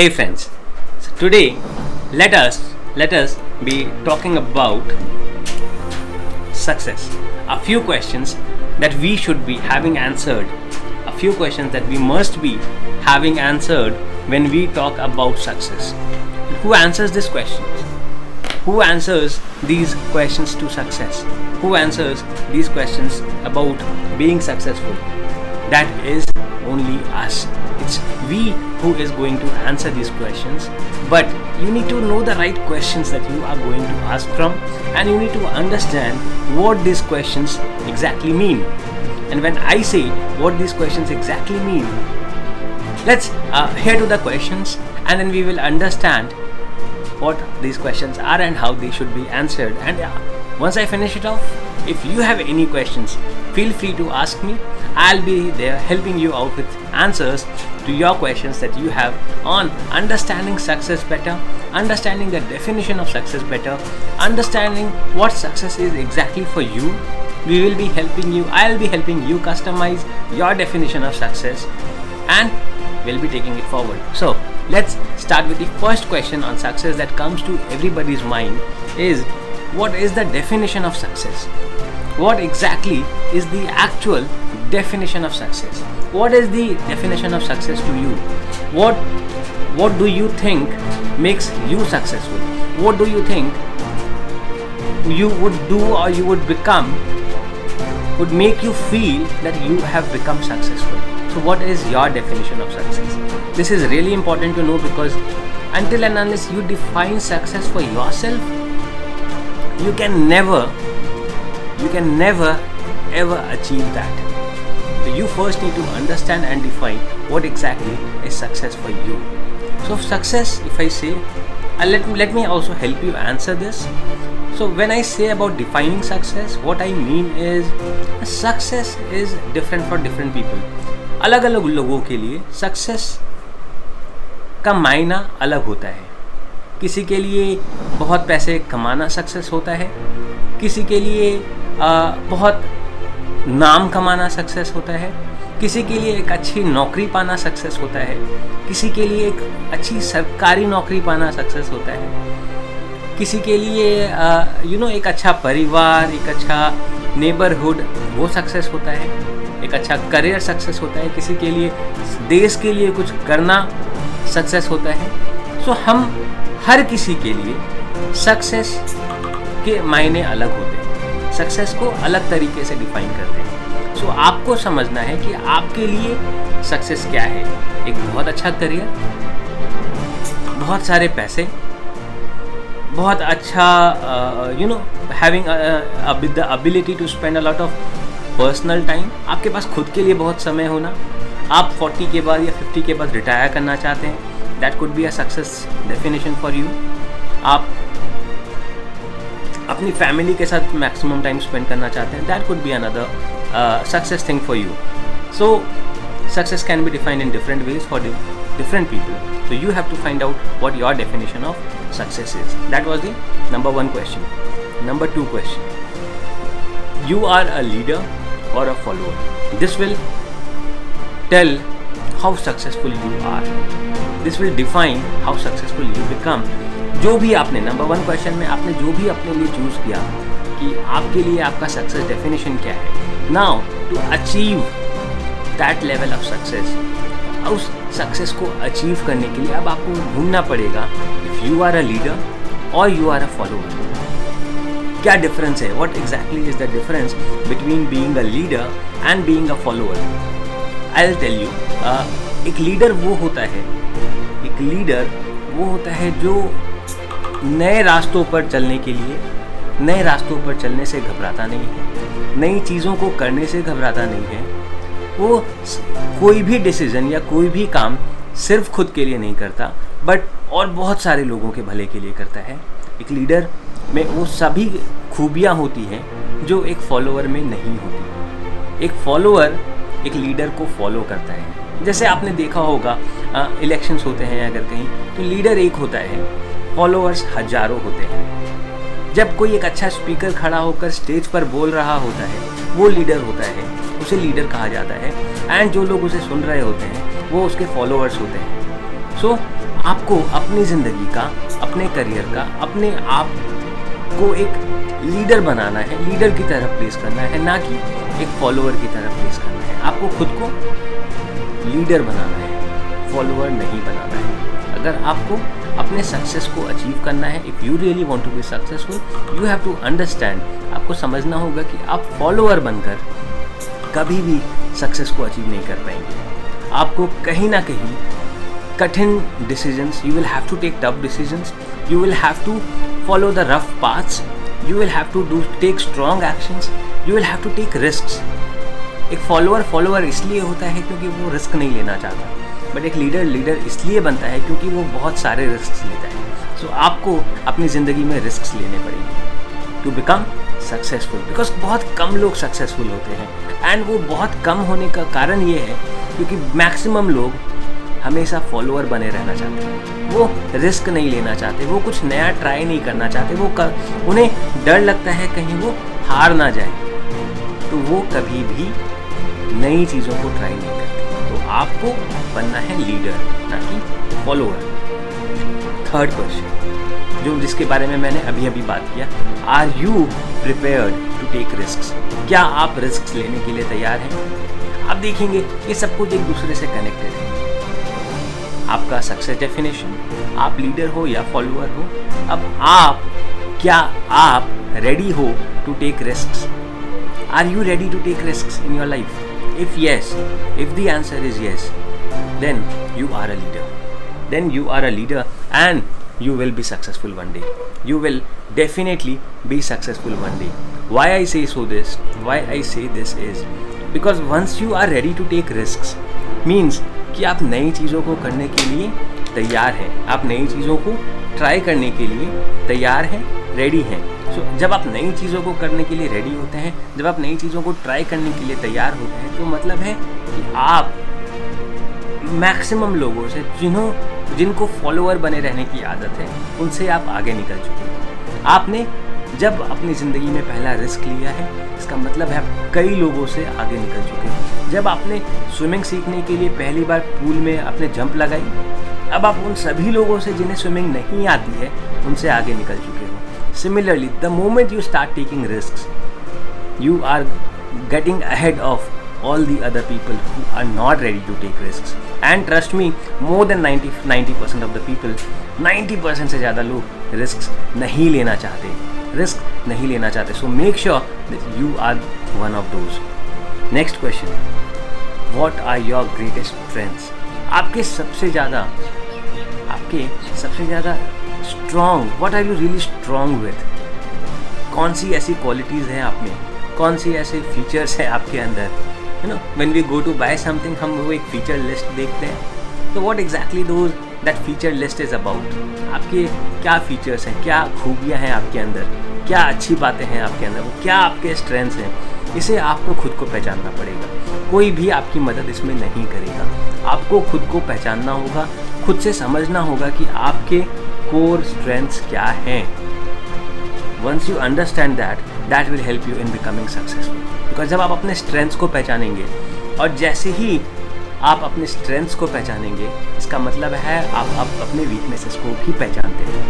Hey friends, so today let us be talking about success. A few questions that we should be having answered, a few questions that we must be having answered when we talk about success. Who answers these questions? Who answers these questions to success? Who answers these questions about being successful? That is only us. It's we who is going to answer these questions, but you need to know the right questions that you are going to ask from, and you need to understand what these questions exactly mean. And when I say what these questions exactly mean, let's hear to the questions, and then we will understand what these questions are and how they should be answered. And once I finish it off, if you have any questions, feel free to ask me. I'll be there helping you out with answers to your questions that you have on understanding success better, understanding the definition of success better, understanding what success is exactly for you. We will be helping you, I'll be helping you customize your definition of success, and we'll be taking it forward. So let's start with the first question on success that comes to everybody's mind is, what is the definition of success? What exactly is the actual definition of success? What is the definition of success to you? What do you think makes you successful? What do you think you would do or you would become would make you feel that you have become successful? So what is your definition of success? This is really important to know, because until and unless you define success for yourself, you can never ever achieve that. So you first need to understand and define what exactly is success for you. So success, if I say, let me also help you answer this. So when I say about defining success, what I mean is success is different for different people. अलग अलग लोगों के लिए success का मायना अलग होता है. किसी के लिए बहुत पैसे कमाना सक्सेस होता है, किसी के लिए बहुत नाम कमाना सक्सेस होता है, किसी के लिए एक अच्छी नौकरी पाना सक्सेस होता है, किसी के लिए एक अच्छी सरकारी नौकरी पाना सक्सेस होता है, किसी के लिए एक अच्छा परिवार, एक अच्छा नेबरहुड वो सक्सेस होता है, एक अच्छा करियर सक्सेस होता है, किसी के लिए देश के लिए कुछ करना सक्सेस होता है. सो हम हर किसी के लिए सक्सेस के मायने अलग होते हैं, सक्सेस को अलग तरीके से डिफाइन करते हैं. सो आपको समझना है कि आपके लिए सक्सेस क्या है. एक बहुत अच्छा करियर, बहुत सारे पैसे, बहुत अच्छा having the ability to spend a lot of personal time. आपके पास खुद के लिए बहुत समय होना. आप 40 के बाद या 50 के बाद रिटायर करना चाहते हैं, that could be a success definition for you. आप अपनी फैमिली के साथ मैक्सिमम टाइम स्पेंड करना चाहते हैं, that could be another success thing for you. So success can be defined in different ways for different people. So you have to find out what your definition of success is. That was the number one question. Number two question, you are a leader or a follower. This will tell how successful you are. This will define how successful you become. जो भी आपने number one question में आपने जो भी अपने लिए choose किया कि आपके लिए आपका सक्सेस डेफिनेशन क्या है, now to achieve that level of success, उस सक्सेस को अचीव करने के लिए अब आपको ढूंढना पड़ेगा if you are a leader और यू आर अ फॉलोअर. क्या डिफरेंस है? What exactly is the difference between being a leader and being a follower? I will tell you. एक लीडर वो होता है जो नए रास्तों पर चलने के लिए, नए रास्तों पर चलने से घबराता नहीं है, नई चीज़ों को करने से घबराता नहीं है. वो कोई भी डिसीजन या कोई भी काम सिर्फ खुद के लिए नहीं करता, बट और बहुत सारे लोगों के भले के लिए करता है. एक लीडर में वो सभी खूबियाँ होती हैं जो एक फॉलोअर में नहीं होती. एक फॉलोअर एक लीडर को फॉलो करता है. जैसे आपने देखा होगा इलेक्शंस होते हैं अगर कहीं, तो लीडर एक होता है, फॉलोअर्स हजारों होते हैं. जब कोई एक अच्छा स्पीकर खड़ा होकर स्टेज पर बोल रहा होता है, वो लीडर होता है, उसे लीडर कहा जाता है. एंड जो लोग उसे सुन रहे होते हैं वो उसके फॉलोअर्स होते हैं. सो आपको अपनी ज़िंदगी का, अपने करियर का, अपने आप को एक लीडर बनाना है, लीडर की तरह प्लेस करना है, ना कि एक फॉलोअर की तरह प्लेस करना है। आपको खुद को लीडर बनाना है, फॉलोअर नहीं बनाना है। अगर आपको अपने सक्सेस को अचीव करना है, if you really want to be successful, you have to understand, आपको समझना होगा कि आप फॉलोअर बनकर कभी भी सक्सेस को अचीव नहीं कर पाएंगे। आपको कहीं ना कहीं कठिन decisions, you will have to take tough decisions, you will have to follow the rough paths, you will have to take strong actions, you will have to take risks. एक फॉलोअर इसलिए होता है क्योंकि वो रिस्क नहीं लेना चाहता, but एक लीडर इसलिए बनता है क्योंकि वो बहुत सारे रिस्क लेता है। सो आपको अपनी ज़िंदगी में रिस्क लेने पड़ेंगे टू बिकम सक्सेसफुल, बिकॉज बहुत कम लोग सक्सेसफुल होते हैं। एंड वो बहुत कम होने का कारण ये है क्योंकि मैक्सिमम लोग हमेशा फॉलोअर बने रहना चाहते हैं, वो रिस्क नहीं लेना चाहते, वो कुछ नया ट्राई नहीं करना चाहते, उन्हें डर लगता है कहीं वो हार ना जाए, तो वो कभी भी नई चीज़ों को ट्राई नहीं करते। तो आपको बनना है लीडर, ना कि फॉलोअर। थर्ड क्वेश्चन, जो जिसके बारे में मैंने अभी बात किया, are you prepared to take risk? क्या आप रिस्क लेने के लिए तैयार हैं? आप देखेंगे ये सब कुछ एक दूसरे से कनेक्टेड है। आपका सक्सेस डेफिनेशन, आप लीडर हो या फॉलोअर हो, अब क्या आप रेडी हो to take risks? Are you ready to take risks in your life? If yes, if the answer is yes, then you are a leader, then you are a leader and you will be successful one day. You will definitely be successful one day. Why I say this is because once you are ready to take risks means कि आप नई चीज़ों को करने के लिए तैयार हैं, आप नई चीज़ों को ट्राई करने के लिए तैयार हैं, रेडी हैं। सो जब आप नई चीज़ों को करने के लिए रेडी होते हैं, जब आप नई चीज़ों को ट्राई करने के लिए तैयार होते हैं, तो मतलब है कि आप मैक्सिमम लोगों से जिनको फॉलोअर बने रहने की आदत है, उनसे आप आगे निकल चुके हैं। आपने जब अपनी ज़िंदगी में पहला रिस्क लिया है, इसका मतलब है आप कई लोगों से आगे निकल चुके हैं। जब आपने स्विमिंग सीखने के लिए पहली बार पूल में आपने जंप लगाई, अब आप उन सभी लोगों से जिन्हें स्विमिंग नहीं आती है, उनसे आगे निकल चुके हो। Similarly, the moment you start taking risks, you are getting ahead of all the other people who are not ready to take risks. And trust me, more than 90% of the people, 90% से ज़्यादा लोग risks नहीं लेना चाहते, so make sure that you are one of those. Next question, what are your greatest strengths? आपके सबसे ज़्यादा strong, what are you really strong with? कौन सी ऐसी qualities हैं आप में, कौन सी ऐसे फीचर्स हैं आपके अंदर? When we go to buy something, हम वो एक फीचर लिस्ट देखते हैं, तो what exactly that feature list is about? आपके क्या फीचर्स हैं, क्या खूबियाँ हैं आपके अंदर, क्या अच्छी बातें हैं आपके अंदर, वो क्या आपके स्ट्रेंथ्स हैं, इसे आपको खुद को पहचानना पड़ेगा। कोई भी आपकी मदद इसमें नहीं करेगा, आपको खुद को पहचानना होगा, खुद से समझना होगा कि आपके कोर स्ट्रेंथ्स क्या हैं। Once you understand that will help you in becoming successful. Because जब आप अपने स्ट्रेंथ्स को पहचानेंगे, और जैसे ही आप अपने स्ट्रेंथ्स को पहचानेंगे, इसका मतलब है आप अपने वीकनेसेस को भी पहचानते हैं।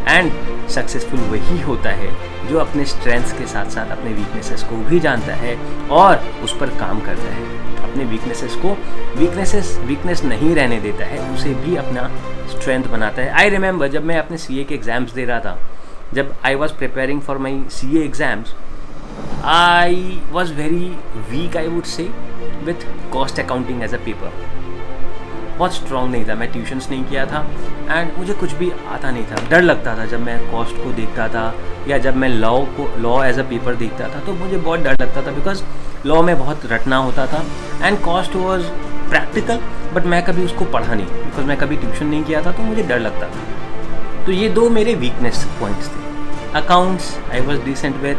एंड सक्सेसफुल वही होता है जो अपने स्ट्रेंथ्स के साथ साथ अपने वीकनेसेस को भी जानता है और उस पर काम करता है, अपने वीकनेसेस को वीकनेस नहीं रहने देता है, उसे भी अपना स्ट्रेंथ बनाता है। आई रिमेंबर जब मैं अपने CA के एग्ज़ाम्स दे रहा था, जब I was preparing for my CA exams, I was very weak, I would say, with cost accounting as a paper. बहुत स्ट्रॉन्ग नहीं था, मैं ट्यूशन्स नहीं किया था एंड मुझे कुछ भी आता नहीं था। डर लगता था जब मैं कॉस्ट को देखता था या जब मैं लॉ एज अ पेपर देखता था, तो मुझे बहुत डर लगता था, बिकॉज लॉ में बहुत रटना होता था and cost was practical, but मैं कभी उसको पढ़ा नहीं, बिकॉज मैं कभी ट्यूशन नहीं किया था, तो मुझे डर लगता था। तो ये दो मेरे वीकनेस पॉइंट्स थे। Accounts I was decent with,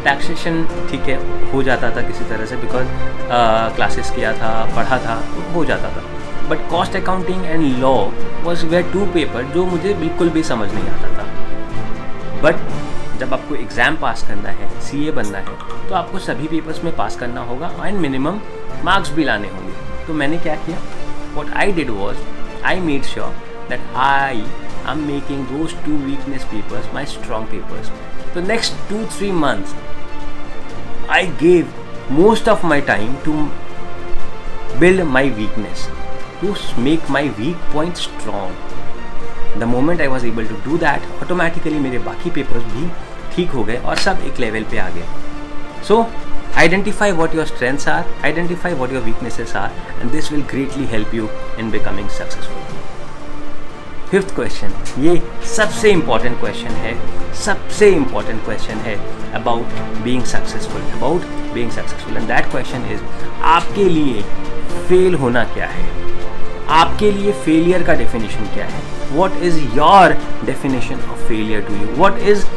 taxation ठीक है, हो जाता था किसी तरह से, बिकॉज क्लासेस किया था, पढ़ा था, तो हो जाता था। But cost accounting and law was were two paper जो मुझे बिल्कुल भी समझ नहीं आता था। बट जब आपको एग्ज़ाम पास करना है, CA बनना है, तो आपको सभी पेपर्स में पास करना होगा एंड मिनिमम मार्क्स भी लाने होंगे। तो मैंने क्या किया, what I did was, I made sure that I am making those 2 weakness papers my strong papers. So next 2-3 months I gave most of my time to build my weakness, to make my weak point strong. The moment I was able to do that, automatically मेरे बाकी papers भी ठीक हो गए और सब एक level पे आ गए. So identify what your strengths are, identify what your weaknesses are, and this will greatly help you in becoming successful. 5th question, ये सबसे important question है, सबसे important question है about being successful, and that question is, आपके लिए fail होना क्या है? आपके लिए फेलियर का डेफिनेशन क्या है? What is your definition of failure to you? What is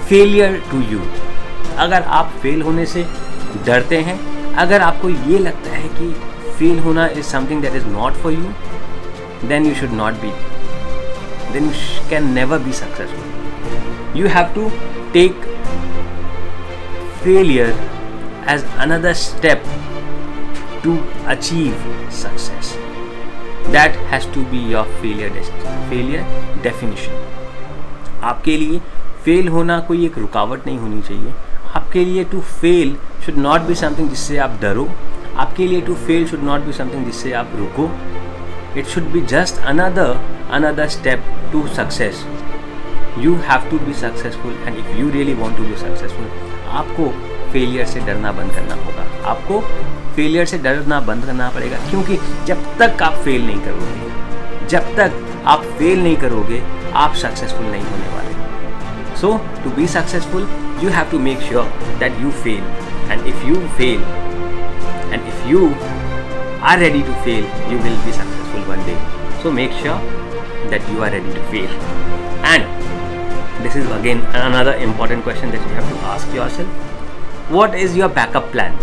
failure to you? अगर आप फेल होने से डरते हैं, अगर आपको ये लगता है कि फेल होना is something that is not for you, then you should not be. Then you can never be successful. You have to take failure as another step to achieve success. That has to be your failure definition. आपके लिए fail होना कोई एक रुकावट नहीं होनी चाहिए. आपके लिए to fail should not be something जिससे आप डरो. आपके लिए to fail should not be something जिससे आप रुको. It should be just another step to success. You have to be successful, and if you really want to be successful, आपको failure से डरना बंद करना होगा. आपको फेलियर से डरना बंद करना पड़ेगा, क्योंकि जब तक आप फेल नहीं करोगे, आप सक्सेसफुल नहीं होने वाले. So to be successful, you have to make sure that you fail, and if you fail, and if you are ready to fail, you will be successful one day. So make sure that you are ready to fail. And this is again another important question that you have to ask yourself. What is your backup plan?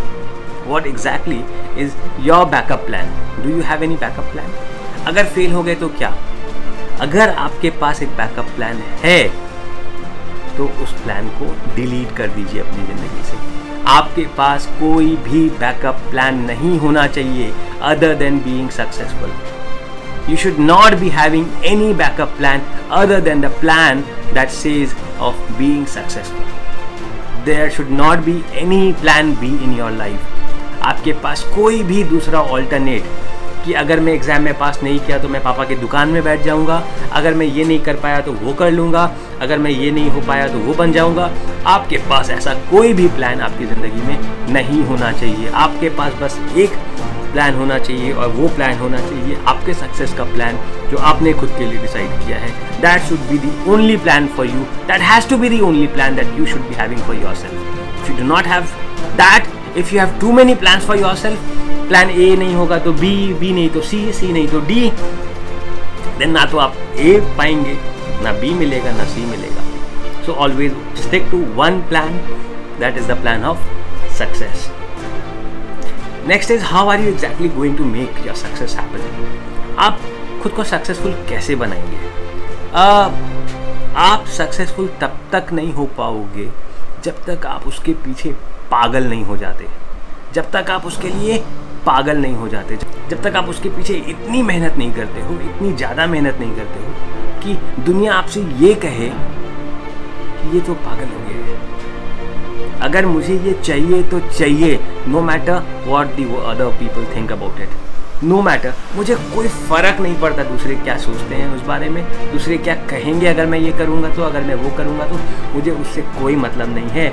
What exactly is your backup plan? Do you have any backup plan? अगर fail हो गए तो क्या? अगर आपके पास एक backup plan है तो उस प्लान को डिलीट कर दीजिए अपनी ज़िंदगी से. आपके पास कोई भी बैकअप प्लान नहीं होना चाहिए other than being successful. You should not be having any backup plan other than the plan that says of being successful. There should not be any plan B in your life. आपके पास कोई भी दूसरा alternate कि अगर मैं exam में पास नहीं किया तो मैं पापा की दुकान में बैठ जाऊंगा, अगर मैं ये नहीं कर पाया तो वो कर लूँगा, अगर मैं ये नहीं हो पाया तो वो बन जाऊंगा. आपके पास ऐसा कोई भी प्लान आपकी ज़िंदगी में नहीं होना चाहिए. आपके पास बस एक प्लान होना चाहिए, और वो प्लान होना चाहिए आपके सक्सेस का प्लान जो आपने खुद के लिए डिसाइड किया है. That should be the only plan for you. That has to be the only plan that you should be having for yourself. If you do not have that, if you have too many plans for yourself, plan A नहीं होगा तो B, B नहीं तो सी, सी नहीं तो D, then ना तो आप ए पाएंगे, ना बी मिलेगा, ना सी मिलेगा. So always stick to one plan. That is the plan of success. Next is, how are you exactly going to make your success happen? आप खुद को सक्सेसफुल कैसे बनाएंगे? आप सक्सेसफुल तब तक नहीं हो पाओगे जब तक आप उसके पीछे पागल नहीं हो जाते, जब तक आप उसके लिए पागल नहीं हो जाते, जब तक आप उसके पीछे इतनी मेहनत नहीं करते हो, इतनी ज़्यादा मेहनत नहीं करते हो कि दुनिया आपसे ये कहे कि ये तो पागल हो गया है. अगर मुझे ये चाहिए तो चाहिए, no matter what the other people think about it. No matter, मुझे कोई फ़र्क नहीं पड़ता दूसरे क्या सोचते हैं उस बारे में, दूसरे क्या कहेंगे अगर मैं ये करूँगा तो, अगर मैं वो करूँगा तो. मुझे उससे कोई मतलब नहीं है.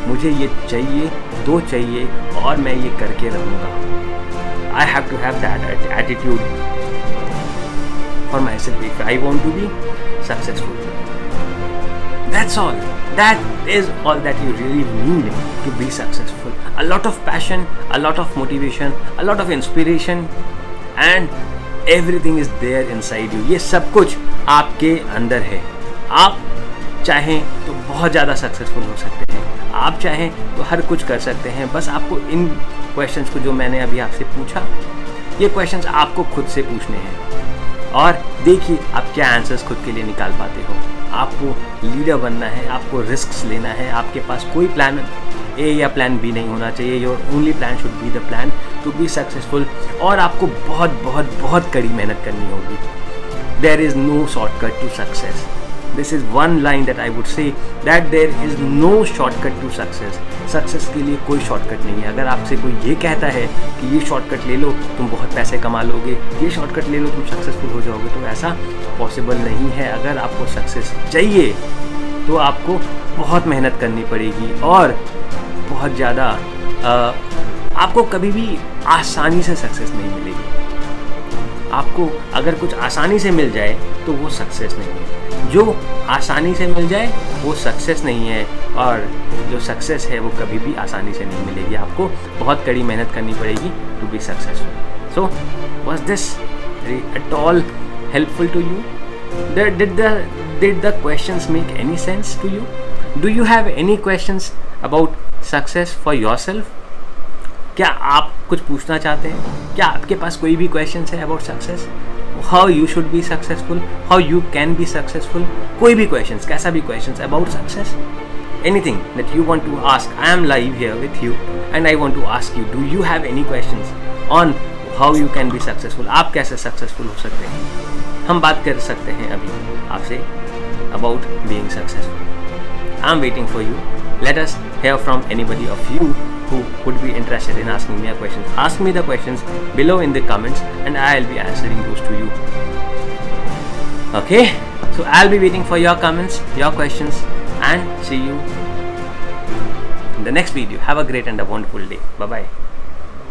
मुझे ये चाहिए तो चाहिए, और मैं ये करके रहूँगा. I have to have that attitude for myself if I want to be successful. That's all. That is all that you really need to be successful. A lot of passion, a lot of motivation, a lot of inspiration, and everything is there inside you. ये सब कुछ आपके अंदर है. आप चाहें तो बहुत ज़्यादा सक्सेसफुल हो सकते हैं, आप चाहें तो हर कुछ कर सकते हैं. बस आपको इन क्वेश्चंस को जो मैंने अभी आपसे पूछा, ये क्वेश्चंस आपको खुद से पूछने हैं, और देखिए आप क्या आंसर्स खुद के लिए निकाल पाते हो. आपको लीडर बनना है, आपको रिस्क्स लेना है. आपके पास कोई प्लान ए या प्लान बी नहीं होना चाहिए. Your only plan should be the plan to be successful. और आपको बहुत बहुत बहुत कड़ी मेहनत करनी होगी. there is no shortcut to success. This is one line that I would say, that there is no shortcut to success. Success के लिए कोई शॉर्टकट नहीं है. अगर आपसे कोई ये कहता है कि ये शॉर्टकट ले लो तुम बहुत पैसे कमा लोगे, ये शॉर्टकट ले लो तुम सक्सेसफुल हो जाओगे, तो ऐसा पॉसिबल नहीं है. अगर आपको सक्सेस चाहिए तो आपको बहुत मेहनत करनी पड़ेगी और बहुत ज़्यादा आपको कभी भी आसानी से सक्सेस नहीं मिलेगी. आपको अगर कुछ आसानी से मिल जाए तो वो सक्सेस नहीं है. जो आसानी से मिल जाए वो सक्सेस नहीं है, और जो सक्सेस है वो कभी भी आसानी से नहीं मिलेगी. आपको बहुत कड़ी मेहनत करनी पड़ेगी to be successful. So was this at all helpful to you? Did the questions make any sense to you? Do you have any questions about success for yourself? क्या आप कुछ पूछना चाहते हैं? क्या आपके पास कोई भी questions है about success? How you should be successful? How you can be successful? कोई भी questions, कैसा भी questions about success? Anything that you want to ask? I am live here with you and I want to ask you, do you have any questions on how you can be successful? आप कैसे successful हो सकते हैं? हम बात कर सकते हैं अभी आपसे about being successful. I am waiting for you. Let us hear from anybody of you who would be interested in asking me a question. Ask me the questions below in the comments and I'll be answering those to you. Okay, so I'll be waiting for your comments, your questions, and see you in the next video. Have a great and a wonderful day. Bye bye.